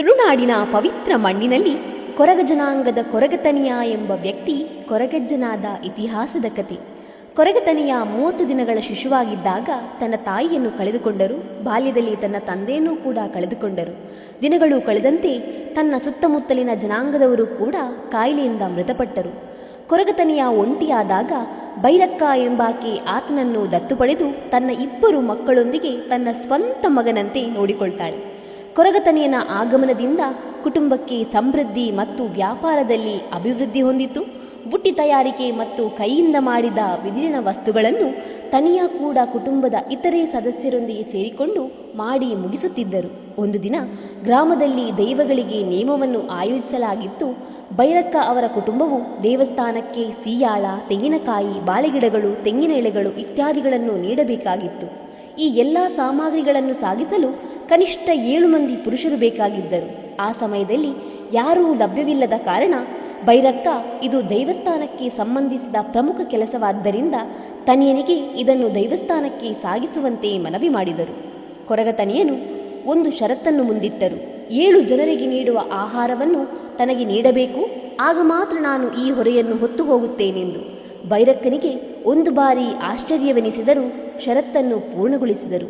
ತುಳುನಾಡಿನ ಪವಿತ್ರ ಮಣ್ಣಿನಲ್ಲಿ ಕೊರಗ ಜನಾಂಗದ ಕೊರಗತನಿಯ ಎಂಬ ವ್ಯಕ್ತಿ ಕೊರಗಜ್ಜನಾದ ಇತಿಹಾಸದ ಕತೆ. ಕೊರಗತನಿಯ 30 ದಿನಗಳ ಶಿಶುವಾಗಿದ್ದಾಗ ತನ್ನ ತಾಯಿಯನ್ನು ಕಳೆದುಕೊಂಡರು. ಬಾಲ್ಯದಲ್ಲಿ ತನ್ನ ತಂದೆಯನ್ನೂ ಕೂಡ ಕಳೆದುಕೊಂಡರು. ದಿನಗಳು ಕಳೆದಂತೆ ತನ್ನ ಸುತ್ತಮುತ್ತಲಿನ ಜನಾಂಗದವರು ಕೂಡ ಕಾಯಿಲೆಯಿಂದ ಮೃತಪಟ್ಟರು. ಕೊರಗತನಿಯ ಒಂಟಿಯಾದಾಗ ಭೈರಕ್ಕ ಎಂಬಾಕೆ ಆತನನ್ನು ದತ್ತು ಪಡೆದು ತನ್ನ 2 ಮಕ್ಕಳೊಂದಿಗೆ ತನ್ನ ಸ್ವಂತ ಮಗನಂತೆ ನೋಡಿಕೊಳ್ತಾಳೆ. ಕೊರಗತನಿಯನ ಆಗಮನದಿಂದ ಕುಟುಂಬಕ್ಕೆ ಸಮೃದ್ಧಿ ಮತ್ತು ವ್ಯಾಪಾರದಲ್ಲಿ ಅಭಿವೃದ್ಧಿ ಹೊಂದಿತು. ಬುಟ್ಟಿ ತಯಾರಿಕೆ ಮತ್ತು ಕೈಯಿಂದ ಮಾಡಿದ ವಿದೀರ್ಣ ವಸ್ತುಗಳನ್ನು ತನಿಯ ಕೂಡ ಕುಟುಂಬದ ಇತರೆ ಸದಸ್ಯರೊಂದಿಗೆ ಸೇರಿಕೊಂಡು ಮಾಡಿ ಮುಗಿಸುತ್ತಿದ್ದರು. ಒಂದು ದಿನ ಗ್ರಾಮದಲ್ಲಿ ದೈವಗಳಿಗೆ ನೇಮವನ್ನು ಆಯೋಜಿಸಲಾಗಿತ್ತು. ಭೈರಕ್ಕ ಅವರ ಕುಟುಂಬವು ದೇವಸ್ಥಾನಕ್ಕೆ ಸಿಯಾಳ, ತೆಂಗಿನಕಾಯಿ, ಬಾಳೆಗಿಡಗಳು, ತೆಂಗಿನ ಎಳೆಗಳು ಇತ್ಯಾದಿಗಳನ್ನು ನೀಡಬೇಕಾಗಿತ್ತು. ಈ ಎಲ್ಲ ಸಾಮಗ್ರಿಗಳನ್ನು ಸಾಗಿಸಲು ಕನಿಷ್ಠ 7 ಮಂದಿ ಪುರುಷರು ಬೇಕಾಗಿದ್ದರು. ಆ ಸಮಯದಲ್ಲಿ ಯಾರೂ ಲಭ್ಯವಿಲ್ಲದ ಕಾರಣ ಭೈರಕ್ಕ ಇದು ದೇವಸ್ಥಾನಕ್ಕೆ ಸಂಬಂಧಿಸಿದ ಪ್ರಮುಖ ಕೆಲಸವಾದ್ದರಿಂದ ತನಿಯನಿಗೆ ಇದನ್ನು ದೇವಸ್ಥಾನಕ್ಕೆ ಸಾಗಿಸುವಂತೆ ಮನವಿ ಮಾಡಿದರು. ಕೊರಗತನಿಯನು ಒಂದು ಷರತ್ತನ್ನು ಮುಂದಿಟ್ಟರು. 7 ಜನರಿಗೆ ನೀಡುವ ಆಹಾರವನ್ನು ತನಗೆ ನೀಡಬೇಕು, ಆಗ ಮಾತ್ರ ನಾನು ಈ ಹೊರೆಯನ್ನು ಹೊತ್ತು ಹೋಗುತ್ತೇನೆಂದು. ಭೈರಕ್ಕನಿಗೆ ಒಂದು ಬಾರಿ ಆಶ್ಚರ್ಯವೆನಿಸಿದರೂ ಷರತ್ತನ್ನು ಪೂರ್ಣಗೊಳಿಸಿದರು.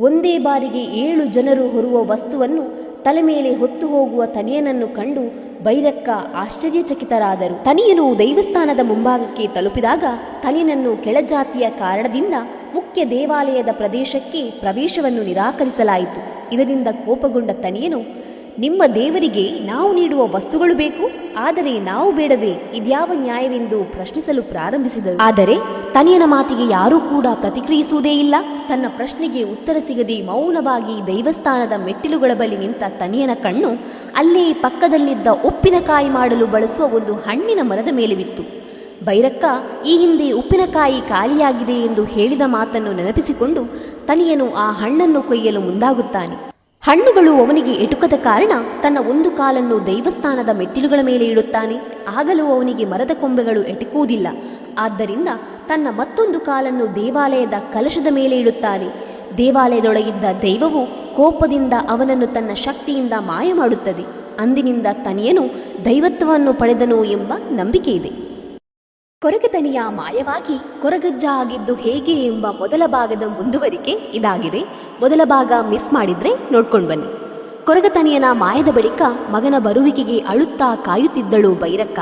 ಒಂದೇ ಬಾರಿಗೆ 7 ಜನರು ಹೊರುವ ವಸ್ತುವನ್ನು ತಲೆ ಮೇಲೆ ಹೊತ್ತು ಹೋಗುವ ತನಿಯನನ್ನು ಕಂಡು ಭೈರಕ್ಕ ಆಶ್ಚರ್ಯಚಕಿತರಾದರು. ತನಿಯನು ದೇವಸ್ಥಾನದ ಮುಂಭಾಗಕ್ಕೆ ತಲುಪಿದಾಗ ತನಿಯನನ್ನು ಕೆಳಜಾತಿಯ ಕಾರಣದಿಂದ ಮುಖ್ಯ ದೇವಾಲಯದ ಪ್ರದೇಶಕ್ಕೆ ಪ್ರವೇಶವನ್ನು ನಿರಾಕರಿಸಲಾಯಿತು. ಇದರಿಂದ ಕೋಪಗೊಂಡ ತನಿಯನು, ನಿಮ್ಮ ದೇವರಿಗೆ ನಾವು ನೀಡುವ ವಸ್ತುಗಳು ಬೇಕು, ಆದರೆ ನಾವು ಬೇಡವೇ? ಇದ್ಯಾವ ನ್ಯಾಯವೆಂದು ಪ್ರಶ್ನಿಸಲು ಪ್ರಾರಂಭಿಸಿದರು. ಆದರೆ ತನಿಯನ ಮಾತಿಗೆ ಯಾರೂ ಕೂಡ ಪ್ರತಿಕ್ರಿಯಿಸುವುದೇ ಇಲ್ಲ. ತನ್ನ ಪ್ರಶ್ನೆಗೆ ಉತ್ತರ ಸಿಗದೆ ಮೌನವಾಗಿ ದೇವಸ್ಥಾನದ ಮೆಟ್ಟಿಲುಗಳ ಬಳಿ ನಿಂತ ತನಿಯನ ಕಣ್ಣು ಅಲ್ಲೇ ಪಕ್ಕದಲ್ಲಿದ್ದ ಉಪ್ಪಿನಕಾಯಿ ಮಾಡಲು ಬಳಸುವ ಒಂದು ಹಣ್ಣಿನ ಮರದ ಮೇಲೆ ಬಿತ್ತು. ಭೈರಕ್ಕ ಈ ಹಿಂದೆ ಉಪ್ಪಿನಕಾಯಿ ಖಾಲಿಯಾಗಿದೆ ಎಂದು ಹೇಳಿದ ಮಾತನ್ನು ನೆನಪಿಸಿಕೊಂಡು ತನಿಯನು ಆ ಹಣ್ಣನ್ನು ಕೊಯ್ಯಲು ಮುಂದಾಗುತ್ತಾನೆ. ಹಣ್ಣುಗಳು ಅವನಿಗೆ ಎಟುಕದ ಕಾರಣ ತನ್ನ ಒಂದು ಕಾಲನ್ನು ದೇವಸ್ಥಾನದ ಮೆಟ್ಟಿಲುಗಳ ಮೇಲೆ ಇಡುತ್ತಾನೆ. ಆಗಲೂ ಅವನಿಗೆ ಮರದ ಕೊಂಬೆಗಳು ಎಟುಕುವುದಿಲ್ಲ. ಆದ್ದರಿಂದ ತನ್ನ ಮತ್ತೊಂದು ಕಾಲನ್ನು ದೇವಾಲಯದ ಕಲಶದ ಮೇಲೆ ಇಡುತ್ತಾನೆ. ದೇವಾಲಯದೊಳಗಿದ್ದ ದೈವವು ಕೋಪದಿಂದ ಅವನನ್ನು ತನ್ನ ಶಕ್ತಿಯಿಂದ ಮಾಯ ಮಾಡುತ್ತದೆ. ಅಂದಿನಿಂದ ತನಿಯನು ದೈವತ್ವವನ್ನು ಪಡೆದನು ಎಂಬ ನಂಬಿಕೆ ಇದೆ. ಕೊರಗತನಿಯ ಮಾಯವಾಗಿ ಕೊರಗಜ್ಜ ಆಗಿದ್ದು ಹೇಗೆ ಎಂಬ ಮೊದಲ ಭಾಗದ ಮುಂದುವರಿಕೆ ಇದಾಗಿದೆ. ಮೊದಲ ಭಾಗ ಮಿಸ್ ಮಾಡಿದ್ರೆ ನೋಡ್ಕೊಂಡು ಬನ್ನಿ. ಕೊರಗತನಿಯನ ಮಾಯದ ಬಳಿಕ ಮಗನ ಬರುವಿಕೆಗೆ ಅಳುತ್ತಾ ಕಾಯುತ್ತಿದ್ದಳು ಭೈರಕ್ಕ.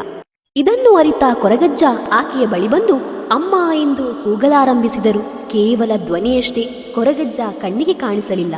ಇದನ್ನು ಅರಿತ ಕೊರಗಜ್ಜ ಆಕೆಯ ಬಳಿ ಬಂದು ಅಮ್ಮ ಎಂದು ಕೂಗಲಾರಂಭಿಸಿದರು. ಕೇವಲ ಧ್ವನಿಯಷ್ಟೇ, ಕೊರಗಜ್ಜ ಕಣ್ಣಿಗೆ ಕಾಣಿಸಲಿಲ್ಲ.